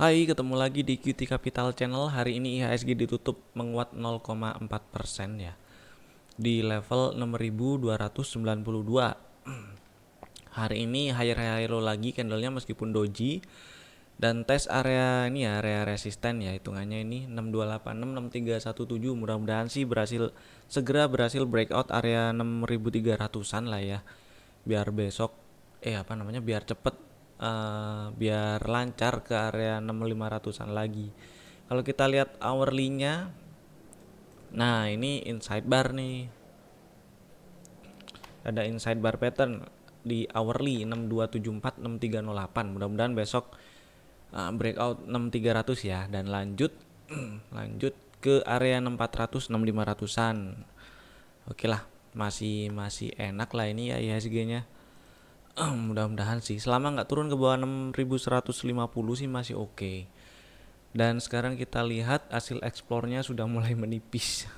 Hai, ketemu lagi di QT Capital Channel. Hari ini IHSG ditutup menguat 0,4% ya, di level 6.292. Hari ini higher low lagi candlenya meskipun doji, dan tes area ini ya, area resisten ya, hitungannya ini 6286 6317. Mudah-mudahan sih segera berhasil breakout area 6300-an lah ya, biar besok biar cepet, biar lancar ke area 6500-an lagi. Kalau kita lihat hourly-nya, nah ini inside bar nih, ada inside bar pattern di hourly 6274 6308. Mudah-mudahan besok breakout 6300 ya, dan lanjut lanjut ke area 6400 6500-an. Oke lah, masih masih enak lah ini ya IHSG-nya. Mudah-mudahan sih selama nggak turun ke bawah 6150 sih masih oke. Dan sekarang kita lihat hasil eksplornya sudah mulai menipis.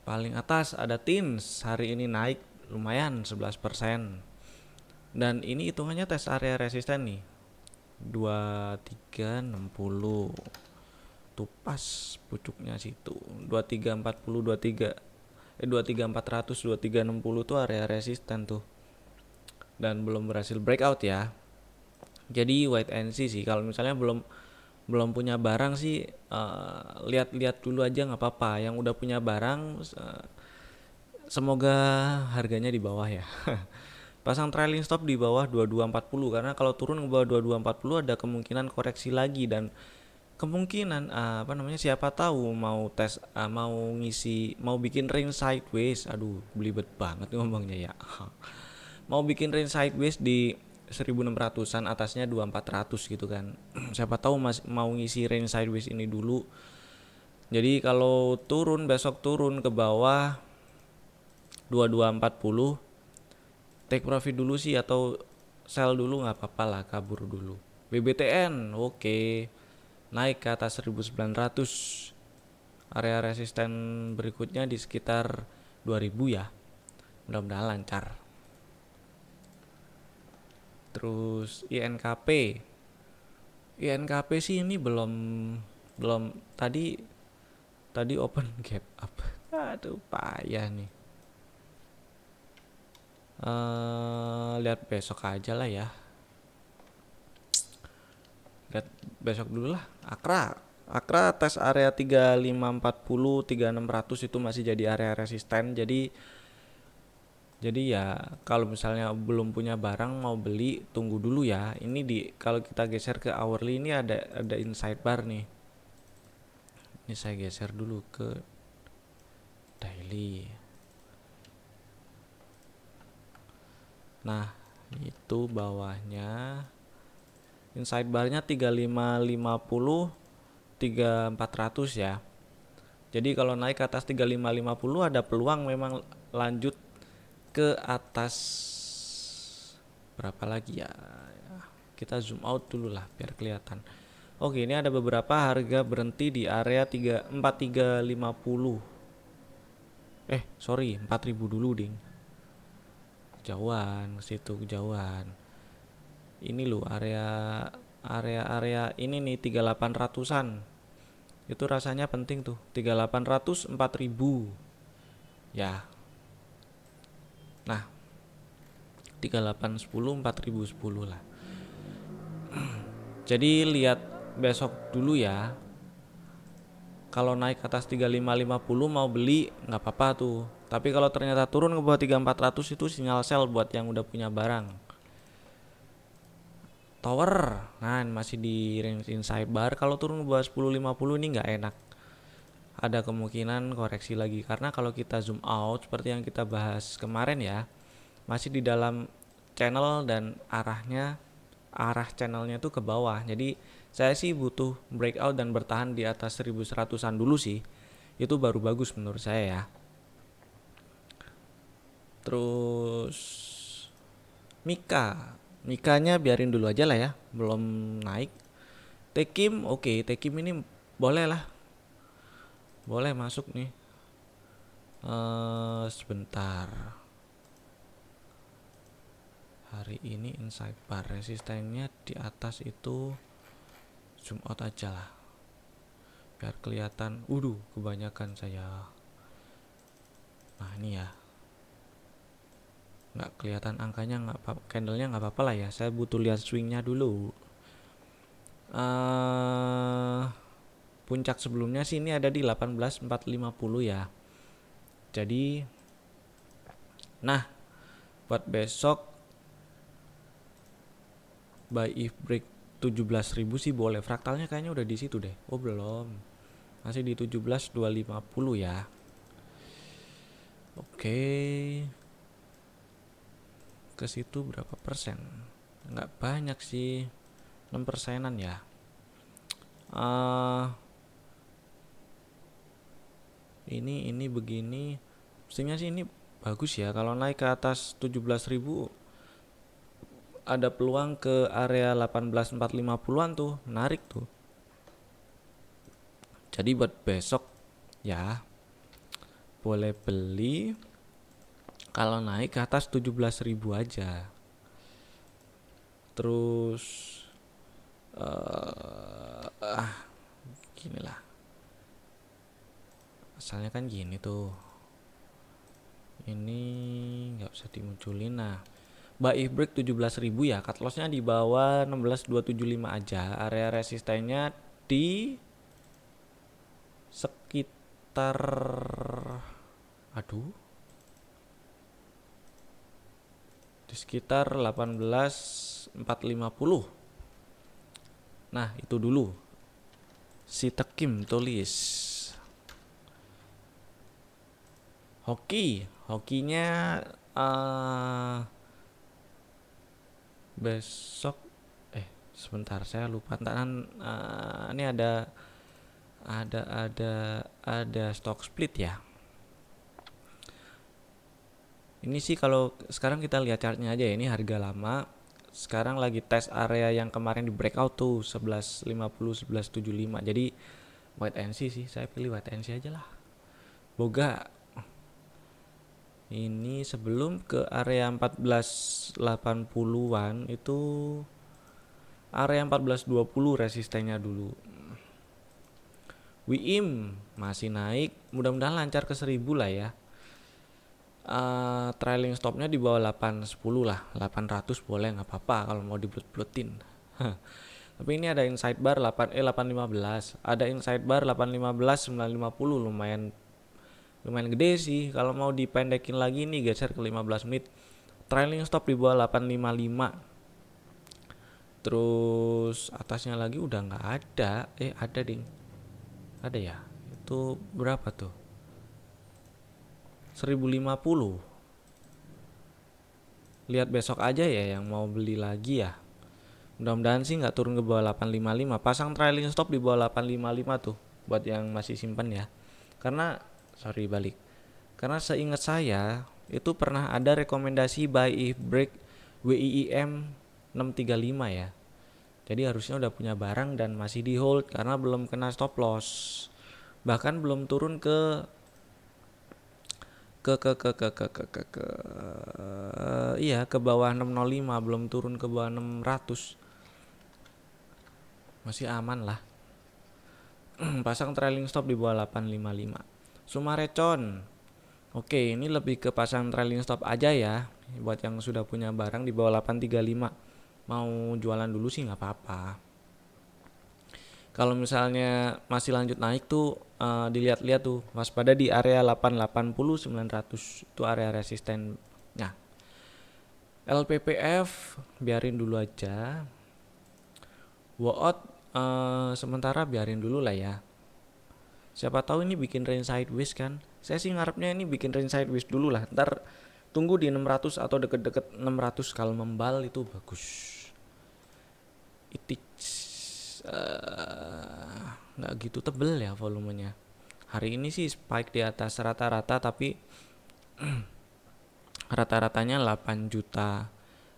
Paling atas ada Teens, hari ini naik lumayan 11%. Dan ini hitungannya tes area resisten nih, 2360. Tuh pas pucuknya situ, 2340, 23400, 2360 tuh area resisten tuh, dan belum berhasil breakout ya. Jadi wait and see sih, kalau misalnya belum belum punya barang sih, lihat-lihat dulu aja nggak apa-apa. Yang udah punya barang, semoga harganya di bawah ya. Pasang trailing stop di bawah 2240, karena kalau turun ke bawah 2240 ada kemungkinan koreksi lagi, dan kemungkinan siapa tahu mau tes, mau bikin range sideways. Aduh, belibet banget ngomongnya ya. Mau bikin range sideways di 1600-an, atasnya 2400 gitu kan. Siapa tahu mau ngisi range sideways ini dulu. Jadi kalau besok turun ke bawah 2240, take profit dulu sih, atau sell dulu nggak apa-apa lah, kabur dulu. BBTN oke, naik ke atas 1900. Area resisten berikutnya di sekitar 2000 ya. Mudah-mudahan lancar. Terus INKP sih ini belum belum tadi tadi open gap up. Aduh, payah nih. Lihat besok aja lah ya. Lihat besok dulu lah. Akra tes area 3540 3600 itu masih jadi area resisten. Jadi ya, kalau misalnya belum punya barang mau beli, tunggu dulu ya. Ini kalau kita geser ke hourly, ini ada inside bar nih. Ini saya geser dulu ke daily. Nah, itu bawahnya inside barnya 3550 3400 ya. Jadi kalau naik ke atas 3550 ada peluang memang lanjut ke atas. Berapa lagi ya? Kita zoom out dulu lah biar kelihatan. Oke, ini ada beberapa harga berhenti di area 4350. Sorry, 4000 dulu, ding. Kejauhan, situ kejauhan. Ini loh area ini nih 3800-an. Itu rasanya penting tuh, 3800 4000. Ya. Nah, 3810 4010 lah. Jadi lihat besok dulu ya. Kalau naik ke atas 3550 mau beli nggak apa-apa tuh. Tapi kalau ternyata turun ke bawah 3400 itu sinyal sell buat yang udah punya barang. Tower, nah masih di range inside bar. Kalau turun ke bawah 1050 ini nggak enak. Ada kemungkinan koreksi lagi, karena kalau kita zoom out seperti yang kita bahas kemarin ya, masih di dalam channel dan arah channelnya tuh ke bawah. Jadi saya sih butuh breakout dan bertahan di atas 1100-an dulu sih. Itu baru bagus menurut saya ya. Terus Mikanya biarin dulu aja lah ya, belum naik. Tekim oke, Tekim ini boleh lah. Boleh masuk nih. Sebentar. Hari ini inside bar resistennya di atas itu, zoom out aja lah biar kelihatan. Kebanyakan saya. Nah ini ya, nggak kelihatan angkanya, nggak apa, candlenya nggak apa-apa lah ya, saya butuh lihat swingnya dulu. Puncak sebelumnya sih ini ada di 18.450 ya. Jadi nah buat besok buy if break 17.000 sih boleh. Fraktalnya kayaknya udah di situ deh. Oh belum, masih di 17.250 ya. Oke, ke situ berapa persen? Nggak banyak sih, 6 persenan ya. Ini begini, mestinya sih ini bagus ya. Kalau naik ke atas 17.000 ada peluang ke area 18.450-an tuh, menarik tuh. Jadi buat besok ya boleh beli kalau naik ke atas 17.000 aja. Terus gini lah, asalnya kan gini tuh, ini nggak usah dimunculin. Nah buy if break 17.000 ya, cut lossnya di bawah 16.275 aja. Area resistennya di sekitar, di sekitar 18.450. Nah itu dulu si Tekim tulis. Hokinya besok, sebentar saya lupa. Ini ada stock split ya. Ini sih kalau sekarang kita lihat chartnya aja ya, ini harga lama. Sekarang lagi tes area yang kemarin di breakout tuh 11.50, 11.75. Jadi white NC sih, saya pilih white NC aja lah. Boga. Ini sebelum ke area 14.80-an itu area 14.20 resistennya dulu. WIM masih naik, mudah-mudahan lancar ke 1.000 lah ya. Trailing stopnya di bawah 810 lah, 800 boleh, nggak apa-apa kalau mau diblut-blutin. Tapi ini ada inside bar 815, ada inside bar 815, 950, lumayan gede sih. Kalau mau dipendekin lagi nih geser ke 15 menit. Trailing stop di bawah 855. Terus atasnya lagi udah nggak ada. Ada ding. Ada ya. Itu berapa tuh? 1050. Lihat besok aja ya yang mau beli lagi ya. Mudah-mudahan sih nggak turun ke bawah 855. Pasang trailing stop di bawah 855 tuh buat yang masih simpen ya. Karena seingat saya itu pernah ada rekomendasi buy if break WIIM 635 ya. Jadi harusnya udah punya barang dan masih di hold karena belum kena stop loss. Bahkan belum turun ke bawah 605, belum turun ke bawah 600. Masih aman lah. Pasang trailing stop di bawah 855. Sumarecon. Oke, ini lebih ke pasang trailing stop aja ya. Buat yang sudah punya barang di bawah 835. Mau jualan dulu sih nggak apa-apa. Kalau misalnya masih lanjut naik tuh dilihat-lihat tuh, waspada di area 880 900 itu area resistennya. LPPF biarin dulu aja. Woot sementara biarin dulu lah ya. Siapa tahu ini bikin range sideways kan. Saya sih ngarepnya ini bikin range sideways dulu lah. Ntar tunggu di 600 atau deket-deket 600, kalau membal itu bagus. Itu nggak gitu tebel ya volumenya. Hari ini sih spike di atas rata-rata, tapi rata-ratanya 8 juta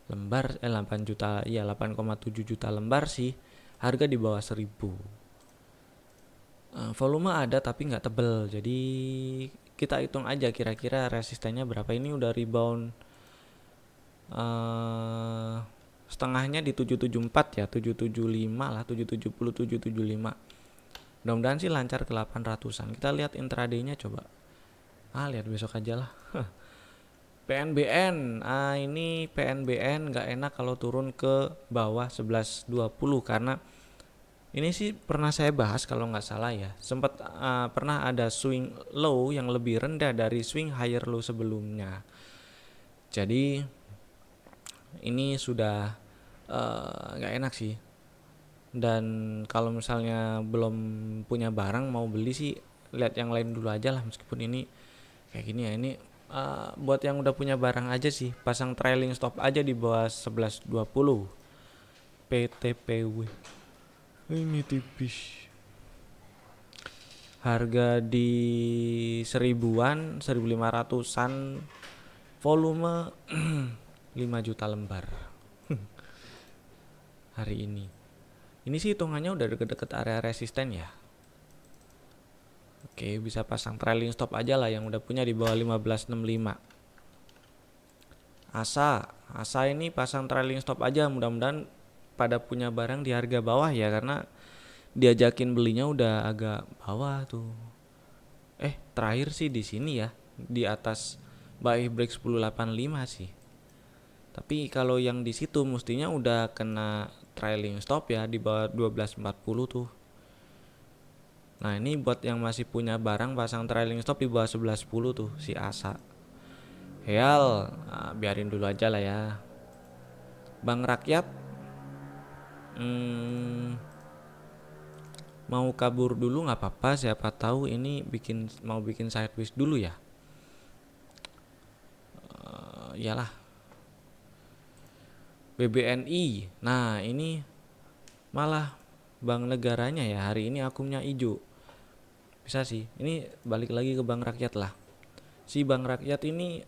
lembar, 8 juta, iya 8,7 juta lembar sih. Harga di bawah 1.000. Volume ada tapi nggak tebel. Jadi kita hitung aja kira-kira resistennya berapa. Ini udah rebound setengahnya di 774 ya, 775 lah, 770, 775. Mudah-mudahan sih lancar ke 800-an. Kita lihat intraday-nya coba. Lihat besok aja lah. PNBN. Ini PNBN nggak enak kalau turun ke bawah 1120 karena ini sih pernah saya bahas kalau nggak salah ya. Sempat pernah ada swing low yang lebih rendah dari swing higher low sebelumnya. Jadi ini sudah nggak enak sih. Dan kalau misalnya belum punya barang mau beli sih lihat yang lain dulu aja lah, meskipun ini kayak gini ya. Ini buat yang udah punya barang aja sih, pasang trailing stop aja di bawah 1120 PTPW. Ini tipis, harga di 1000-an, 1500-an, volume 5 juta lembar hari ini. Ini sih hitungannya udah deket-deket area resisten ya. Oke, bisa pasang trailing stop aja lah yang udah punya di bawah 1565. Asa ini pasang trailing stop aja, mudah-mudahan pada punya barang di harga bawah ya, karena diajakin belinya udah agak bawah tuh. Terakhir sih di sini ya, di atas buy break 1085 sih. Tapi kalau yang di situ mestinya udah kena trailing stop ya di bawah 1240 tuh. Nah, ini buat yang masih punya barang pasang trailing stop di bawah 1110 tuh si Asa. Heal, biarin dulu aja lah ya. Bank Rakyat mau kabur dulu nggak apa-apa, siapa tahu ini mau bikin sideways dulu ya. Iyalah. BBNI. Nah, ini malah bank negaranya ya, hari ini akumnya hijau. Bisa sih. Ini balik lagi ke Bank Rakyat lah. Si Bank Rakyat ini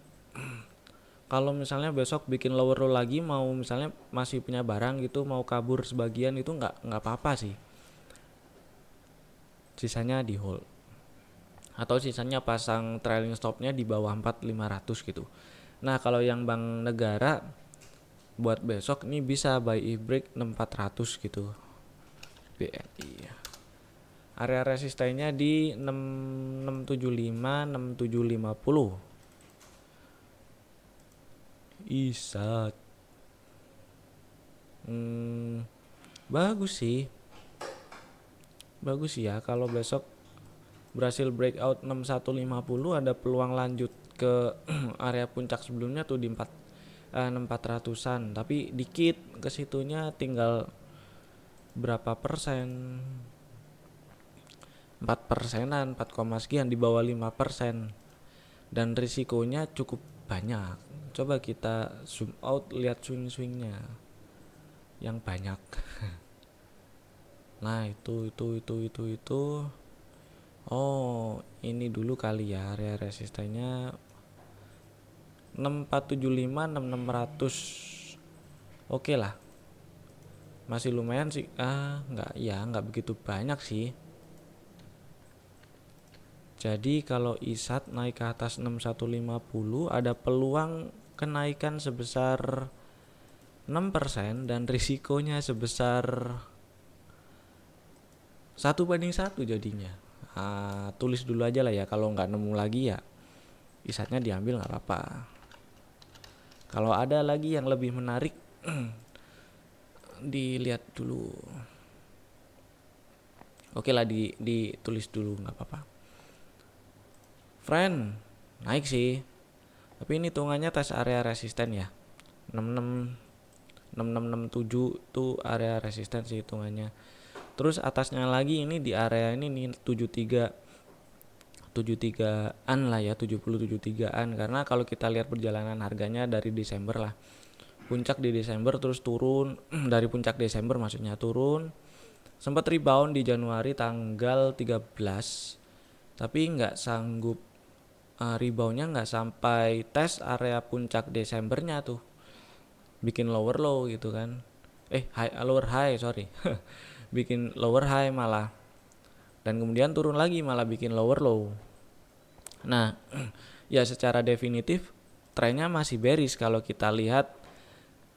kalau misalnya besok bikin lower low lagi, mau misalnya masih punya barang gitu, mau kabur sebagian itu nggak apa-apa sih. Sisanya di hold. Atau sisanya pasang trailing stopnya di bawah 4500 gitu. Nah, kalau yang bank negara buat besok ini bisa buy break 6400 gitu. BNI. Area resistennya di 6675, 6750. Isat. Bagus sih. Bagus ya kalau besok berhasil breakout 6150, ada peluang lanjut ke area puncak sebelumnya tuh di 6400-an, tapi dikit ke situnya, tinggal berapa persen, 4%-an, 4, sekian, di bawah 5%, dan risikonya cukup banyak. Coba kita zoom out, lihat swing-swingnya yang banyak. Nah, itu. Oh, ini dulu kali ya area resistennya 6475, 6600. Oke lah. Masih lumayan sih. Enggak begitu banyak sih. Jadi kalau ISAT naik ke atas 6150, ada peluang kenaikan sebesar 6% dan risikonya sebesar 1:1 jadinya. Tulis dulu aja lah ya, kalau nggak nemu lagi ya ISATnya diambil nggak apa-apa. Kalau ada lagi yang lebih menarik dilihat dulu. Oke lah, ditulis dulu nggak apa-apa. Friend naik sih, tapi ini hitungannya tes area resisten ya. 6667 tuh area resisten sih hitungannya. Terus atasnya lagi ini di area ini nih 73-an lah ya, 73-an, karena kalau kita lihat perjalanan harganya dari Desember lah. Puncak di Desember terus turun, dari puncak Desember maksudnya turun. Sempat rebound di Januari tanggal 13. Tapi nggak sanggup, reboundnya nggak sampai tes area puncak Desembernya tuh. Bikin lower low gitu kan. Lower high, sorry. Bikin lower high malah. Dan kemudian turun lagi malah bikin lower low. Nah, ya secara definitif trennya masih bearish kalau kita lihat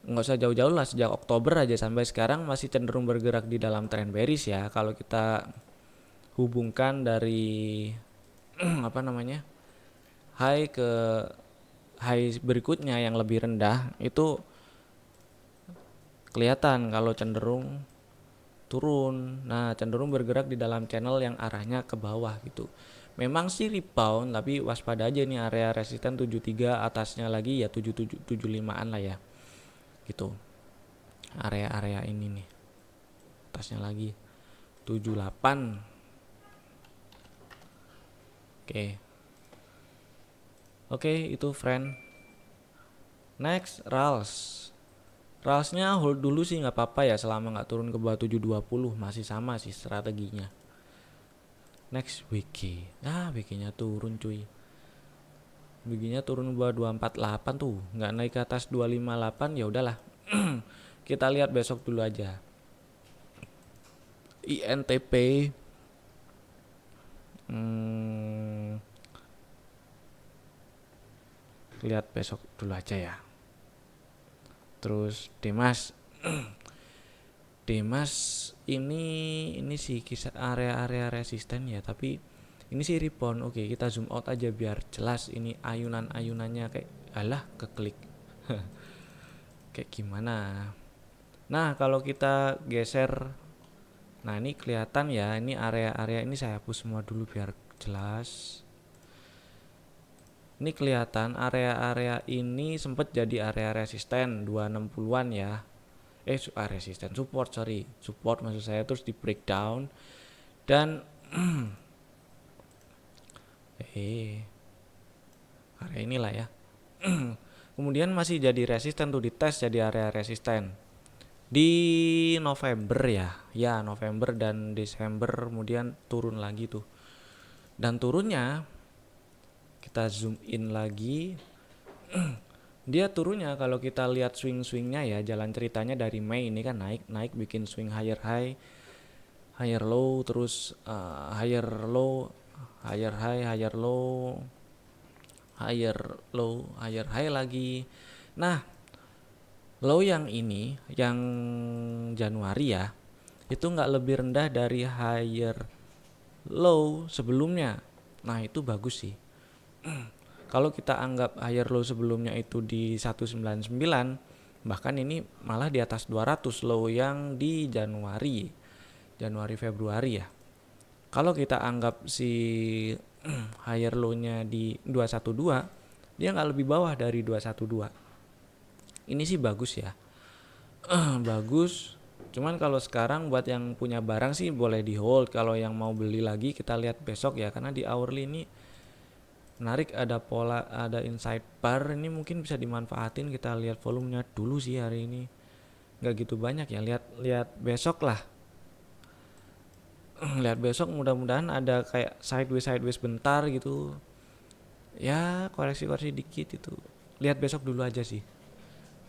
nggak usah jauh-jauh lah, sejak Oktober aja sampai sekarang masih cenderung bergerak di dalam tren bearish ya. Kalau kita hubungkan dari apa namanya, high ke high berikutnya yang lebih rendah, itu kelihatan kalau cenderung turun. Nah, cenderung bergerak di dalam channel yang arahnya ke bawah gitu. Memang sih rebound, tapi waspada aja nih, area resisten 73, atasnya lagi ya 7775-an lah ya. Gitu. Area-area ini nih. Atasnya lagi 78. Oke. Oke, itu friend. Next, RALS. RALS-nya hold dulu sih nggak apa-apa ya, selama nggak turun ke bawah 720, masih sama sih strateginya. Next, WG. WG-nya turun cuy. WG-nya turun ke bawah 248 tuh, nggak naik ke atas 258, ya udahlah. Kita lihat besok dulu aja. INTP lihat besok dulu aja ya. Terus Demas. Demas ini sih kisah area-area resisten ya, tapi ini sih rebound. Oke, kita zoom out aja biar jelas. Ini ayunan-ayunannya kayak alah keklik. Kayak gimana. Nah, kalau kita geser, nah ini kelihatan ya, ini area-area ini saya hapus semua dulu biar jelas. Ini kelihatan area-area ini sempat jadi area resisten 260-an ya. Resisten, support maksud saya, terus di breakdown dan area inilah ya. Kemudian masih jadi resisten tuh, dites jadi area resisten di November ya November dan Desember, kemudian turun lagi tuh. Dan turunnya kita zoom in lagi. Dia turunnya kalau kita lihat swing-swingnya ya, jalan ceritanya dari Mei ini kan naik bikin swing higher high, higher low, terus higher low, higher high, higher low, higher low, higher high lagi. Nah, low yang ini, yang Januari ya, itu nggak lebih rendah dari higher low sebelumnya. Nah, itu bagus sih. Kalau kita anggap higher low sebelumnya itu di 199, bahkan ini malah di atas 200 low yang di Januari Februari ya. Kalau kita anggap si higher low-nya di 212, dia nggak lebih bawah dari 212. Ini sih bagus ya. Bagus. Cuman kalau sekarang buat yang punya barang sih boleh di hold. Kalau yang mau beli lagi kita lihat besok ya, karena di hourly ini menarik, ada pola, ada inside bar, ini mungkin bisa dimanfaatin. Kita lihat volumenya dulu sih hari ini, nggak gitu banyak ya. Lihat besok lah. Lihat besok, mudah-mudahan ada kayak sideways bentar gitu ya, koreksi dikit itu. Lihat besok dulu aja sih.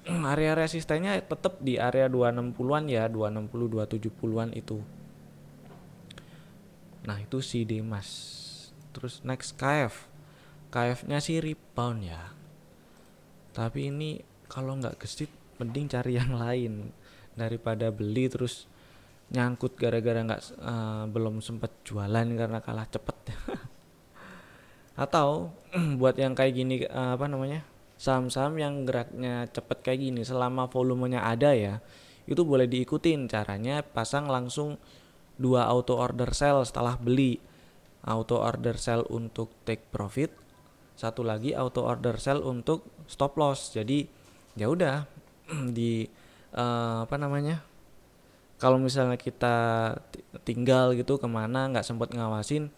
Area resistennya tetap di area 260-an ya, 260 270-an itu. Nah, itu si Demas. Terus next KF-nya sih rebound ya. Tapi ini kalau nggak gesit, mending cari yang lain daripada beli terus nyangkut gara-gara nggak belum sempat jualan karena kalah cepet. Atau buat yang kayak gini, saham-saham yang geraknya cepet kayak gini, selama volumenya ada ya, itu boleh diikutin. Caranya pasang langsung 2 auto order sell setelah beli. Auto order sell untuk take profit, satu lagi auto order sell untuk stop loss. Jadi ya udah di kalau misalnya kita tinggal gitu kemana nggak sempet ngawasin,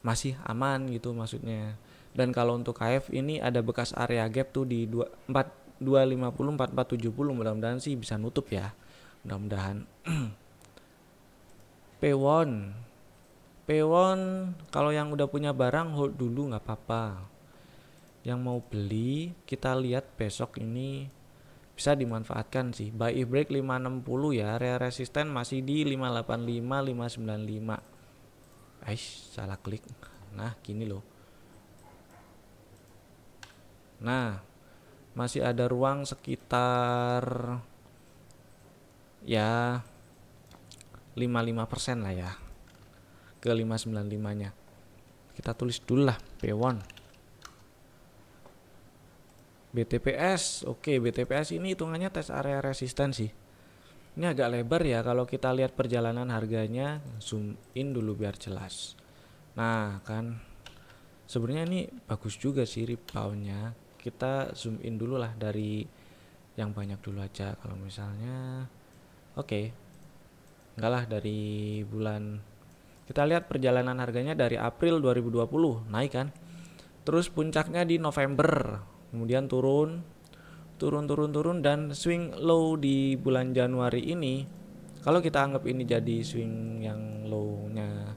masih aman gitu maksudnya. Dan kalau untuk KF ini ada bekas area gap tuh di 250 4470, mudah-mudahan sih bisa nutup ya, mudah-mudahan. Pewon kalau yang udah punya barang hold dulu nggak apa-apa. Yang mau beli kita lihat besok ini bisa dimanfaatkan sih. Buy if break 560 ya, area resisten masih di 585 595. Salah klik. Nah, gini loh. Nah, masih ada ruang sekitar ya 55% lah ya ke 595 nya. Kita tulis dulu lah B1 BTPS. Oke, BTPS ini hitungannya tes area resistensi. Ini agak lebar ya kalau kita lihat perjalanan harganya. Zoom in dulu biar jelas. Nah kan sebenarnya ini bagus juga sih reboundnya. Kita zoom in dulu lah dari yang banyak dulu aja. Kalau misalnya oke, enggak lah dari bulan. Kita lihat perjalanan harganya dari April 2020 naik kan. Terus puncaknya di November, kemudian turun dan swing low di bulan Januari ini. Kalau kita anggap ini jadi swing yang low-nya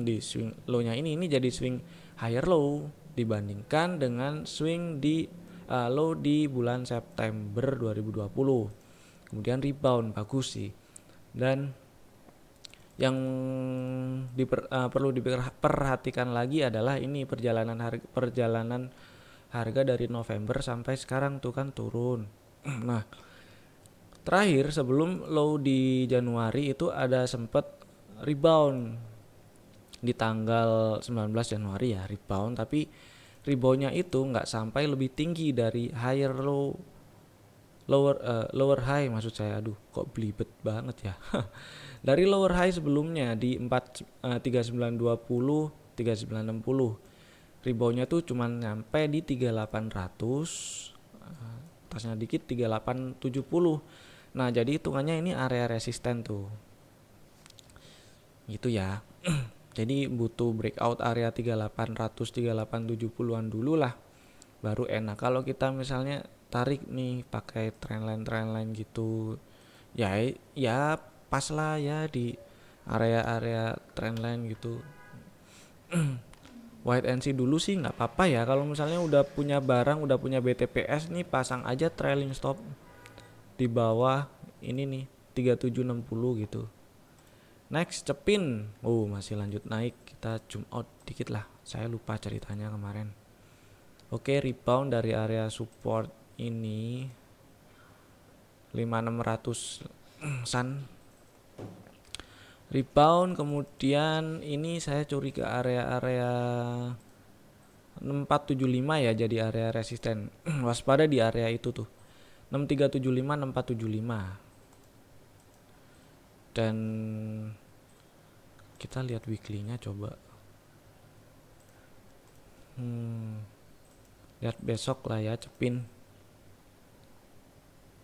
di swing low-nya ini jadi swing higher low dibandingkan dengan swing di low di bulan September 2020. Kemudian rebound bagus sih. Dan yang perlu diperhatikan lagi adalah ini perjalanan harga dari November sampai sekarang tuh kan turun. Nah, terakhir sebelum low di Januari itu ada sempet rebound di tanggal 19 Januari ya, rebound, tapi reboundnya itu nggak sampai lebih tinggi dari lower high maksud saya. Aduh, kok belibet banget ya. Dari lower high sebelumnya di 3920 3960. Reboundnya tuh cuman nyampe di 3800, atasnya dikit 3870. Nah, jadi hitungannya ini area resisten tuh. Gitu ya. Jadi butuh breakout area 3800 3870-an dulu lah baru enak. Kalau kita misalnya tarik nih pakai trendline gitu, ya pas lah ya di area-area trendline gitu. Wait and see dulu sih nggak apa-apa ya. Kalau misalnya udah punya barang, udah punya BTPS nih, pasang aja trailing stop di bawah ini nih 3760 gitu. Next, cepin. Masih lanjut naik. Kita zoom out dikit lah. Saya lupa ceritanya kemarin. Oke, rebound dari area support ini 5600 san. Rebound, kemudian ini saya curi ke area 6475 ya, jadi area resisten. Waspada di area itu tuh. 6375 6475. Dan kita lihat weekly-nya coba. Lihat besok lah ya, cepin.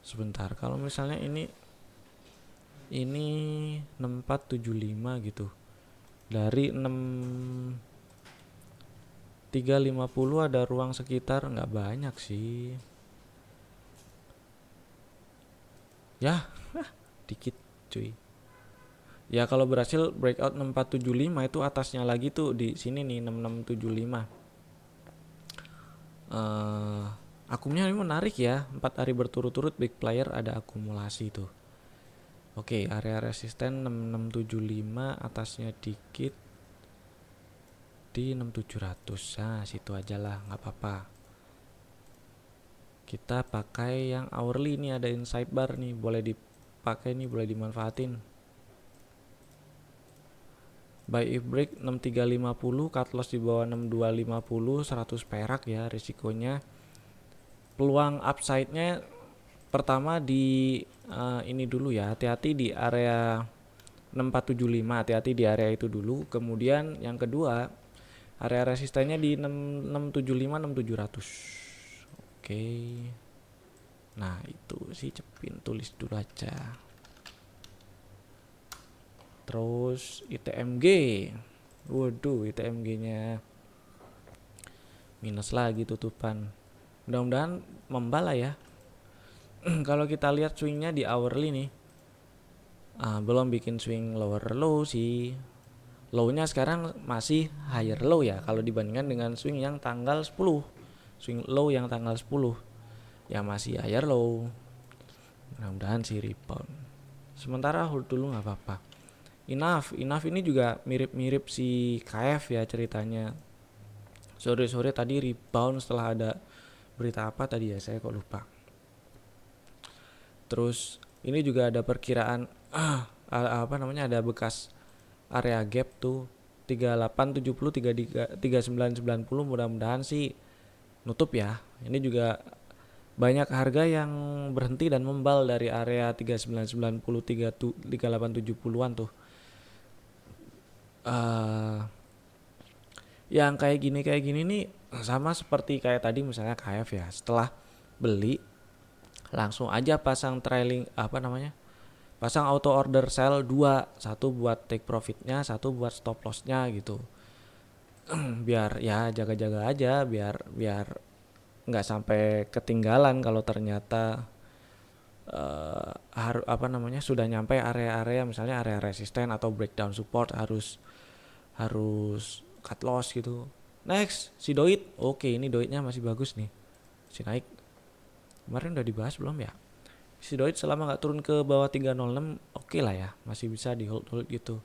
Sebentar, kalau misalnya ini 6475 gitu. Dari 6350 ada ruang sekitar nggak banyak sih. Ya, dikit cuy. Ya kalau berhasil breakout 6475 itu atasnya lagi tuh di sini nih 6675. Akumnya ini menarik ya, 4 hari berturut-turut big player ada akumulasi tuh. Oke, area resisten 6675, atasnya dikit di 6700. Nah, situ aja lah, nggak apa-apa. Kita pakai yang hourly, ini ada inside bar nih, boleh dipakai nih, boleh dimanfaatin. Buy if break 6350, cut loss di bawah 6250, 100 perak ya risikonya. Peluang upside-nya pertama di ini dulu ya, hati-hati di area 6475, hati-hati di area itu dulu. Kemudian yang kedua, area resistennya di 6675 6700. Oke. Nah, itu sih cepin, tulis dulu aja. Terus ITMG. Waduh, ITMG-nya minus lagi tutupan. Mudah-mudahan membala ya. Kalau kita lihat swingnya di hourly nih, belum bikin swing lower low sih. Low-nya sekarang masih higher low ya, kalau dibandingkan dengan swing yang tanggal 10. Swing low yang tanggal 10 ya masih higher low. Mudah-mudahan sih rebound. Sementara hold dulu nggak apa-apa. Enough ini juga mirip-mirip si KF ya ceritanya. Sore-sore tadi rebound setelah ada berita apa tadi ya, saya kok lupa. Terus ini juga ada perkiraan apa namanya, ada bekas area gap tuh 3870 3990, mudah-mudahan sih nutup ya. Ini juga banyak harga yang berhenti dan membal dari area 3990 3870-an tuh. Yang kayak gini nih sama seperti kayak tadi misalnya KF ya. Setelah beli langsung aja pasang trailing apa namanya? Pasang auto order sell 2, satu buat take profitnya, satu buat stop lossnya gitu. Biar ya jaga-jaga aja, biar nggak sampai ketinggalan kalau ternyata apa namanya sudah nyampe area-area, misalnya area resisten atau breakdown support, harus cut loss gitu. Next, si Doit. Oke, ini Doitnya masih bagus nih. Si naik. Kemarin udah dibahas belum ya? Si Doit selama nggak turun ke bawah 306, oke lah ya, masih bisa di hold gitu.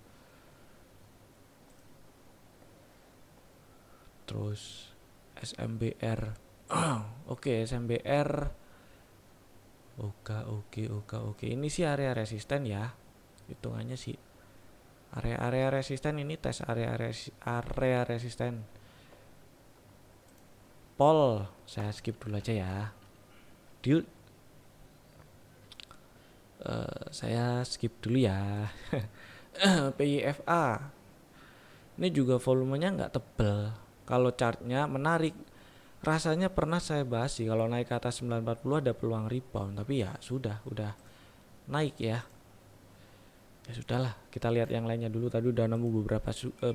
Terus SMBR. Oke, SMBR. Oke. Ini sih area resisten ya. Hitungannya sih area resisten, ini tes area resisten. Pol saya skip dulu aja ya. Deal saya skip dulu ya. PIFA ini juga volumenya nggak tebel. Kalau chartnya menarik, rasanya pernah saya bahas sih, kalau naik ke atas 940 ada peluang rebound, tapi ya sudah, udah naik ya. Ya sudahlah, kita lihat yang lainnya dulu. Tadi udah nemu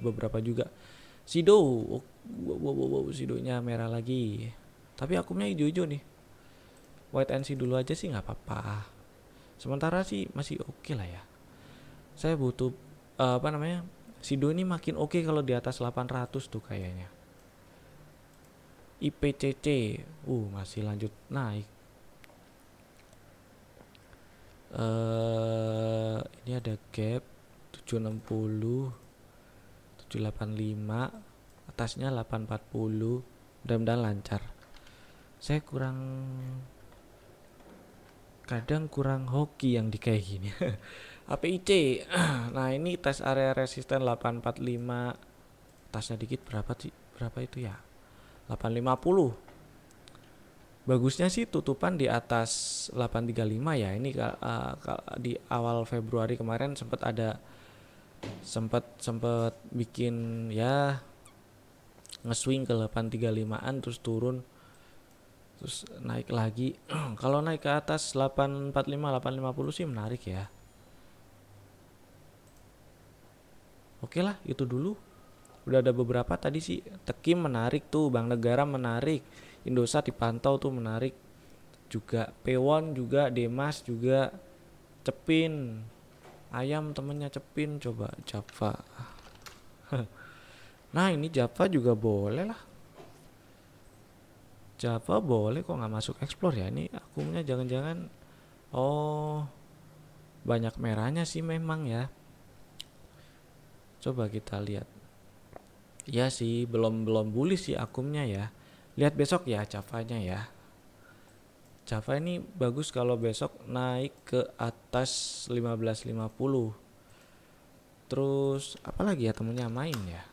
beberapa juga. Sido, Sidonya merah lagi. Tapi akumnya hijau-hijau nih. White and see dulu aja sih nggak apa-apa. Sementara sih masih oke lah ya. Saya butuh apa namanya? Sido ini makin oke kalau di atas 800 tuh kayaknya. IPCC, masih lanjut naik. Ini ada gap 760, 785, atasnya 840. Mudah-mudahan lancar. Saya kadang kurang hoki yang di kayak gini. APIC. Nah, ini tes area resisten 845. Atasnya dikit berapa itu ya? 850. Bagusnya sih tutupan di atas 835 ya. Ini di awal Februari kemarin sempat bikin ya nge-swing ke 835-an, terus turun, terus naik lagi. Kalau naik ke atas 845 850 sih menarik ya. Oke lah, itu dulu. Udah ada beberapa tadi sih. Tekim menarik tuh, Bank Negara menarik, Indosat dipantau tuh menarik juga, Pewon juga, Demas juga, Cepin, Ayam temennya Cepin, coba Java. Nah, ini Java juga boleh lah. Java boleh kok, nggak masuk explore ya. Ini akumnya jangan-jangan banyak merahnya sih memang ya. Coba kita lihat. Ya sih, belum bullish sih akumnya ya. Lihat besok ya Java-nya ya. Java ini bagus kalau besok naik ke atas 1550. Terus apalagi ya temennya main ya.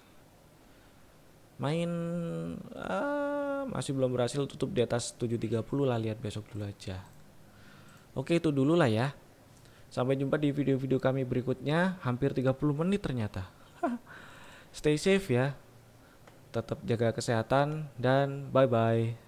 Masih belum berhasil tutup di atas 730 lah, lihat besok dulu aja. Oke, itu dulu lah ya. Sampai jumpa di video-video kami berikutnya. Hampir 30 menit ternyata. Stay safe ya. Tetap jaga kesehatan dan bye-bye.